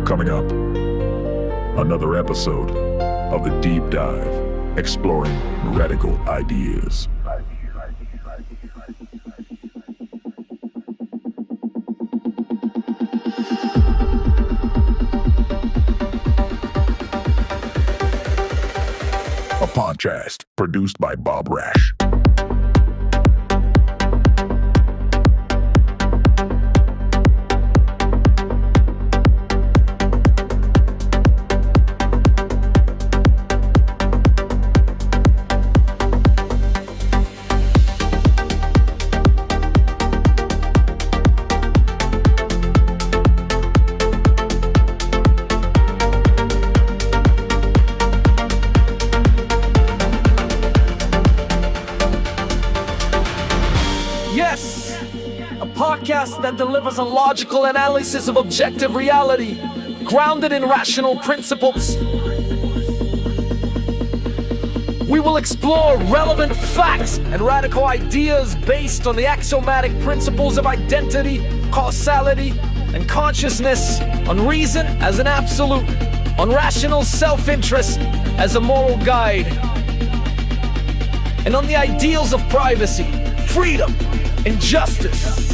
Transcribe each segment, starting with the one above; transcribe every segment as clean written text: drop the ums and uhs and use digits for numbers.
Coming up, another episode of The Deep Dive, exploring radical ideas. A podcast produced by Bob Rach. That delivers a logical analysis of objective reality, grounded in rational principles. We will explore relevant facts and radical ideas based on the axiomatic principles of identity, causality, and consciousness, on reason as an absolute, on rational self-interest as a moral guide, and on the ideals of privacy, freedom, and justice.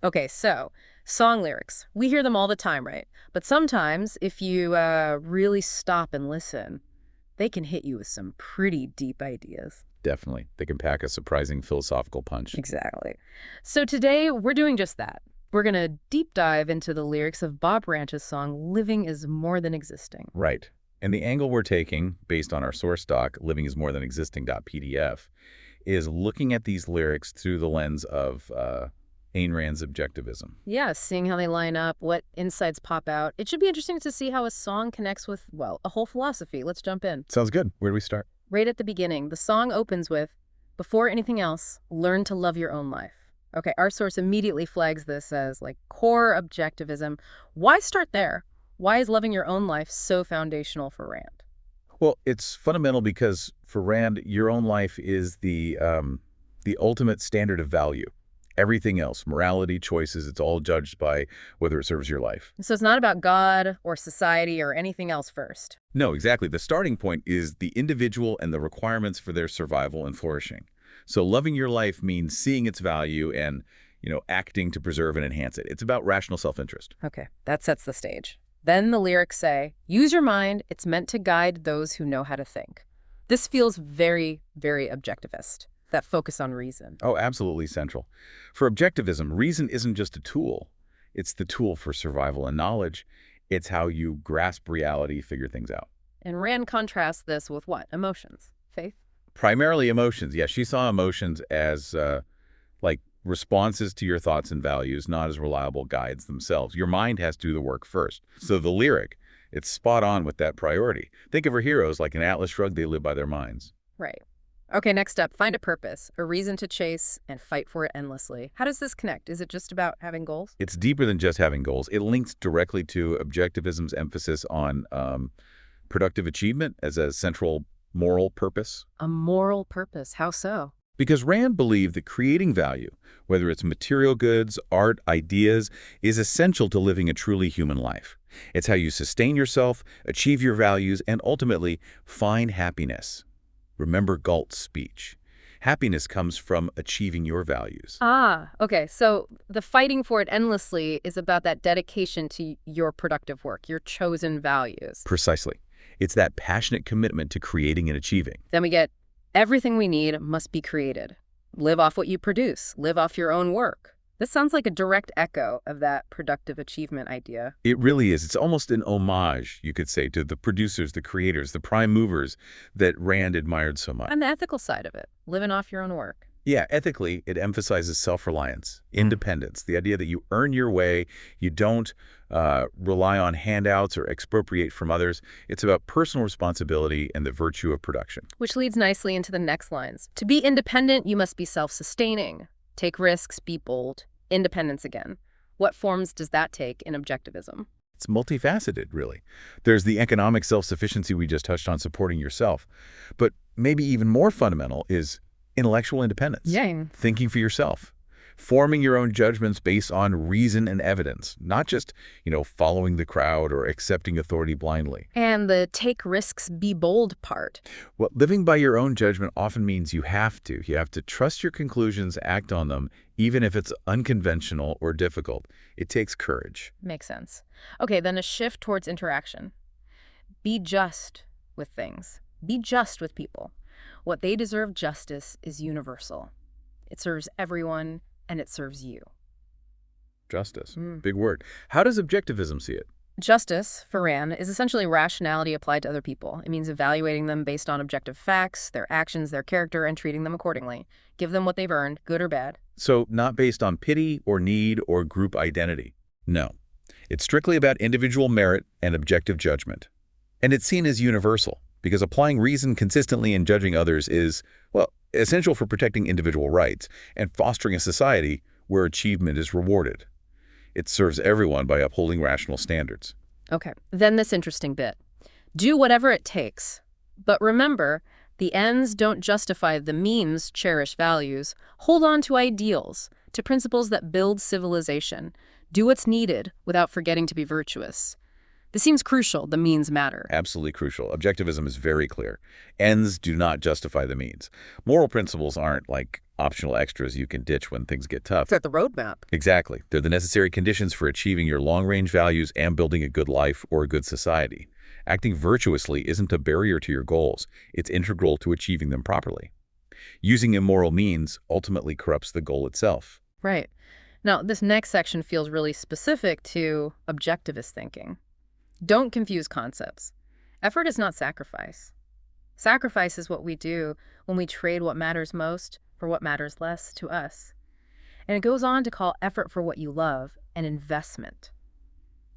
Okay, so song lyrics. We hear them all the time, right? But sometimes, if you really stop and listen, they can hit you with some pretty deep ideas. Definitely. They can pack a surprising philosophical punch. Exactly. So today, we're doing just that. We're going to deep dive into the lyrics of Bob Rach's song, Living is More Than Existing. Right. And the angle we're taking, based on our source doc, livingismorethanexisting.pdf, is looking at these lyrics through the lens of Ayn Rand's Objectivism. Yeah, seeing how they line up, what insights pop out. It should be interesting to see how a song connects with, well, a whole philosophy. Let's jump in. Sounds good. Where do we start? Right at the beginning. The song opens with, before anything else, learn to love your own life. Okay, our source immediately flags this as, like, core objectivism. Why start there? Why is loving your own life so foundational for Rand? Well, it's fundamental because for Rand, your own life is the ultimate standard of value. Everything else, morality, choices, it's all judged by whether it serves your life. So it's not about God or society or anything else first. No, exactly. The starting point is the individual and the requirements for their survival and flourishing. So loving your life means seeing its value and, acting to preserve and enhance it. It's about rational self-interest. Okay, that sets the stage. Then the lyrics say, use your mind. It's meant to guide those who know how to think. This feels very, very objectivist. That focus on reason. Oh, absolutely central. For objectivism, reason isn't just a tool. It's the tool for survival and knowledge. It's how you grasp reality, figure things out. And Rand contrasts this with what? Emotions? Faith? Primarily emotions. Yeah, she saw emotions as like responses to your thoughts and values, not as reliable guides themselves. Your mind has to do the work first. So the lyric, it's spot on with that priority. Think of her heroes like an Atlas Shrugged, they live by their minds. Right. Okay, next up, find a purpose, a reason to chase and fight for it endlessly. How does this connect? Is it just about having goals? It's deeper than just having goals. It links directly to objectivism's emphasis on productive achievement as a central moral purpose. A moral purpose. How so? Because Rand believed that creating value, whether it's material goods, art, ideas, is essential to living a truly human life. It's how you sustain yourself, achieve your values, and ultimately find happiness. Remember Galt's speech. Happiness comes from achieving your values. Ah, okay. So the fighting for it endlessly is about that dedication to your productive work, your chosen values. Precisely. It's that passionate commitment to creating and achieving. Then we get everything we need must be created. Live off what you produce. Live off your own work. This sounds like a direct echo of that productive achievement idea. It really is. It's almost an homage, you could say, to the producers, the creators, the prime movers that Rand admired so much. And the ethical side of it, living off your own work. Yeah, ethically, it emphasizes self-reliance, independence, the idea that you earn your way, you don't rely on handouts or expropriate from others. It's about personal responsibility and the virtue of production. Which leads nicely into the next lines. To be independent, you must be self-sustaining. Take risks, be bold. Independence again. What forms does that take in objectivism? It's multifaceted, really. There's the economic self-sufficiency we just touched on, supporting yourself. But maybe even more fundamental is intellectual independence. Yeah. Thinking for yourself. Forming your own judgments based on reason and evidence, not just, following the crowd or accepting authority blindly. And the take risks, be bold part. Well, living by your own judgment often means you have to. You have to trust your conclusions, act on them, even if it's unconventional or difficult. It takes courage. Makes sense. Okay, then a shift towards interaction. Be just with things. Be just with people. What they deserve justice is universal. It serves everyone, and it serves you. Justice. Big word. How does objectivism see it? Justice, for Rand, is essentially rationality applied to other people. It means evaluating them based on objective facts, their actions, their character, and treating them accordingly. Give them what they've earned, good or bad. So not based on pity or need or group identity. No. It's strictly about individual merit and objective judgment. And it's seen as universal, because applying reason consistently in judging others is, essential for protecting individual rights and fostering a society where achievement is rewarded. It serves everyone by upholding rational standards. Okay, then this interesting bit. Do whatever it takes. But remember, the ends don't justify the means cherish values. Hold on to ideals, to principles that build civilization. Do what's needed without forgetting to be virtuous. This seems crucial. The means matter. Absolutely crucial. Objectivism is very clear. Ends do not justify the means. Moral principles aren't like optional extras you can ditch when things get tough. They're the roadmap. Exactly. They're the necessary conditions for achieving your long-range values and building a good life or a good society. Acting virtuously isn't a barrier to your goals. It's integral to achieving them properly. Using immoral means ultimately corrupts the goal itself. Right. Now, this next section feels really specific to objectivist thinking. Don't confuse concepts. Effort is not sacrifice. Sacrifice is what we do when we trade what matters most for what matters less to us. And it goes on to call effort for what you love an investment.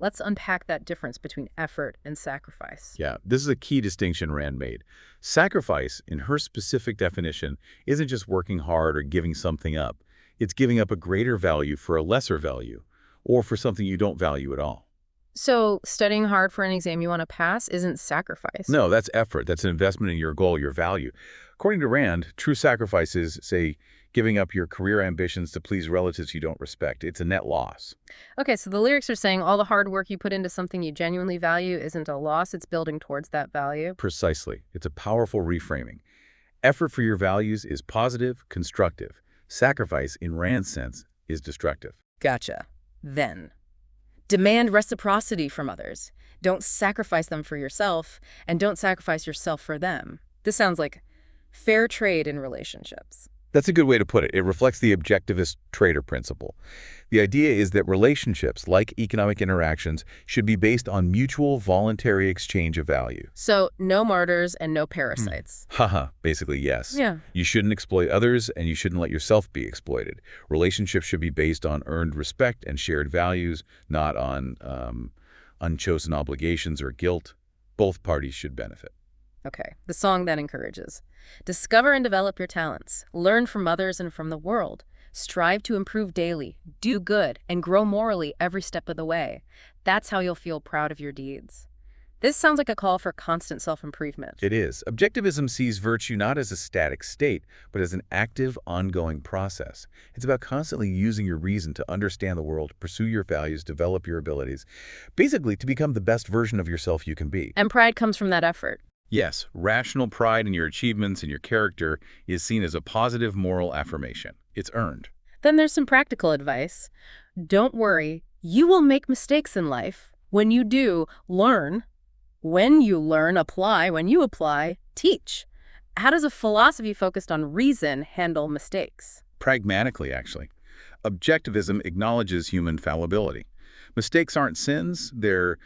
Let's unpack that difference between effort and sacrifice. Yeah, this is a key distinction Rand made. Sacrifice, in her specific definition, isn't just working hard or giving something up. It's giving up a greater value for a lesser value, or for something you don't value at all. So studying hard for an exam you want to pass isn't sacrifice. No, that's effort. That's an investment in your goal, your value. According to Rand, true sacrifice is, say, giving up your career ambitions to please relatives you don't respect. It's a net loss. Okay, so the lyrics are saying all the hard work you put into something you genuinely value isn't a loss, it's building towards that value. Precisely. It's a powerful reframing. Effort for your values is positive, constructive. Sacrifice, in Rand's sense, is destructive. Gotcha. Then, demand reciprocity from others. Don't sacrifice them for yourself, and don't sacrifice yourself for them. This sounds like fair trade in relationships. That's a good way to put it. It reflects the objectivist trader principle. The idea is that relationships, like economic interactions, should be based on mutual voluntary exchange of value. So no martyrs and no parasites. Haha, basically yes. Yeah. You shouldn't exploit others, and you shouldn't let yourself be exploited. Relationships should be based on earned respect and shared values, not on unchosen obligations or guilt. Both parties should benefit. Okay, the song then encourages. Discover and develop your talents. Learn from others and from the world. Strive to improve daily. Do good and grow morally every step of the way. That's how you'll feel proud of your deeds. This sounds like a call for constant self-improvement. It is. Objectivism sees virtue not as a static state, but as an active, ongoing process. It's about constantly using your reason to understand the world, pursue your values, develop your abilities, basically to become the best version of yourself you can be. And pride comes from that effort. Yes, rational pride in your achievements and your character is seen as a positive moral affirmation. It's earned. Then there's some practical advice. Don't worry, you will make mistakes in life. When you do, learn. When you learn, apply. When you apply, teach. How does a philosophy focused on reason handle mistakes? Pragmatically, actually. Objectivism acknowledges human fallibility, Mistakes aren't sins, they're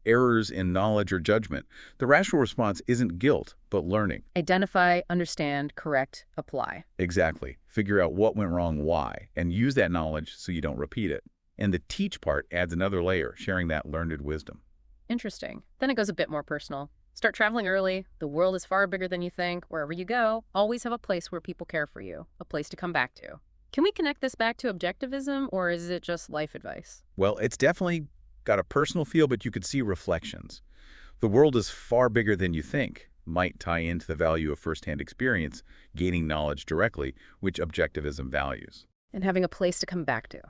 errors in knowledge or judgment. The rational response isn't guilt, but learning. Identify, understand, correct, apply. Exactly. Figure out what went wrong, why, and use that knowledge so you don't repeat it. And the teach part adds another layer, sharing that learned wisdom. Interesting. Then it goes a bit more personal. Start traveling early. The world is far bigger than you think. Wherever you go, always have a place where people care for you, a place to come back to. Can we connect this back to objectivism, or is it just life advice? Well, it's definitely got a personal feel, but you could see reflections. The world is far bigger than you think might tie into the value of firsthand experience, gaining knowledge directly, which objectivism values. And having a place to come back to.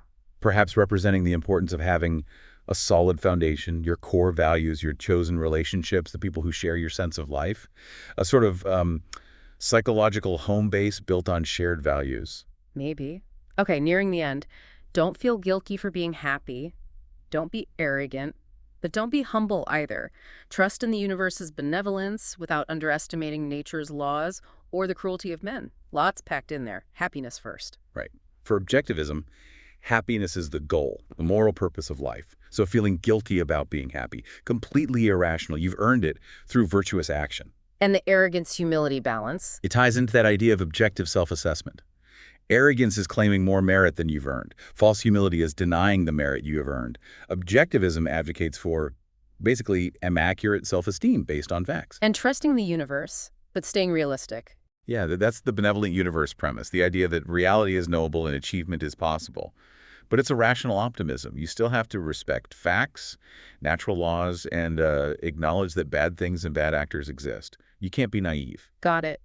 Perhaps representing the importance of having a solid foundation, your core values, your chosen relationships, the people who share your sense of life, a sort of psychological home base built on shared values. Maybe. Okay, nearing the end. Don't feel guilty for being happy. Don't be arrogant. But don't be humble either. Trust in the universe's benevolence without underestimating nature's laws or the cruelty of men. Lots packed in there. Happiness first. Right. For objectivism, happiness is the goal, the moral purpose of life. So feeling guilty about being happy, completely irrational. You've earned it through virtuous action. And the arrogance-humility balance. It ties into that idea of objective self-assessment. Arrogance is claiming more merit than you've earned. False humility is denying the merit you have earned. Objectivism advocates for, basically, accurate self-esteem based on facts. And trusting the universe, but staying realistic. Yeah, that's the benevolent universe premise, the idea that reality is knowable and achievement is possible. But it's a rational optimism. You still have to respect facts, natural laws, and acknowledge that bad things and bad actors exist. You can't be naive. Got it.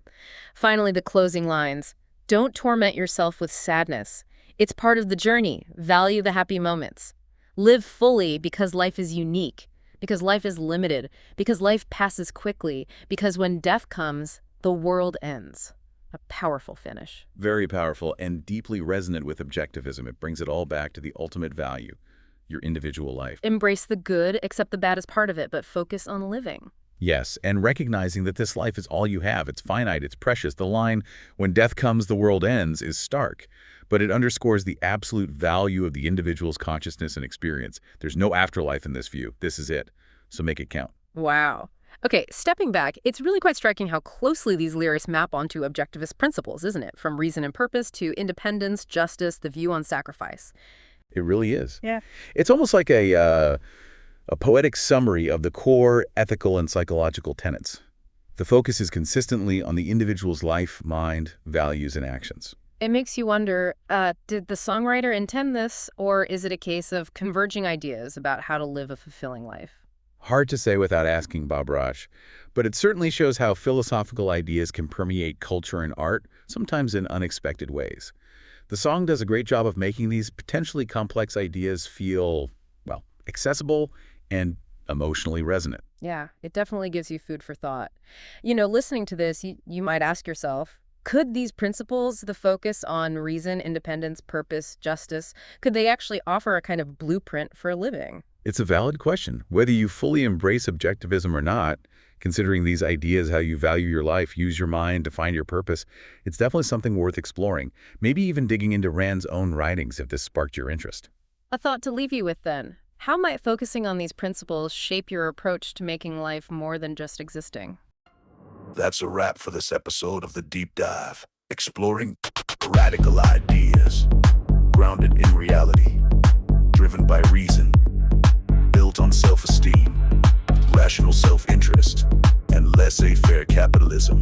Finally, the closing lines. Don't torment yourself with sadness. It's part of the journey. Value the happy moments. Live fully because life is unique, because life is limited, because life passes quickly, because when death comes, the world ends. A powerful finish. Very powerful and deeply resonant with objectivism. It brings it all back to the ultimate value, your individual life. Embrace the good, accept the bad as part of it, but focus on living. Yes, and recognizing that this life is all you have. It's finite, it's precious. The line, when death comes, the world ends, is stark. But it underscores the absolute value of the individual's consciousness and experience. There's no afterlife in this view. This is it. So make it count. Wow. Okay, stepping back, it's really quite striking how closely these lyrics map onto objectivist principles, isn't it? From reason and purpose to independence, justice, the view on sacrifice. It really is. Yeah. It's almost like a poetic summary of the core ethical and psychological tenets. The focus is consistently on the individual's life, mind, values, and actions. It makes you wonder, did the songwriter intend this, or is it a case of converging ideas about how to live a fulfilling life? Hard to say without asking Bob Rach, but it certainly shows how philosophical ideas can permeate culture and art, sometimes in unexpected ways. The song does a great job of making these potentially complex ideas feel, well, accessible and emotionally resonant. Yeah, it definitely gives you food for thought. You know, listening to this, you might ask yourself, could these principles, the focus on reason, independence, purpose, justice, could they actually offer a kind of blueprint for living? It's a valid question. Whether you fully embrace objectivism or not, considering these ideas, how you value your life, use your mind to find your purpose, it's definitely something worth exploring. Maybe even digging into Rand's own writings if this sparked your interest. A thought to leave you with then. How might focusing on these principles shape your approach to making life more than just existing? That's a wrap for this episode of The Deep Dive, exploring radical ideas, grounded in reality, driven by reason, built on self-esteem, rational self-interest, and laissez-faire capitalism.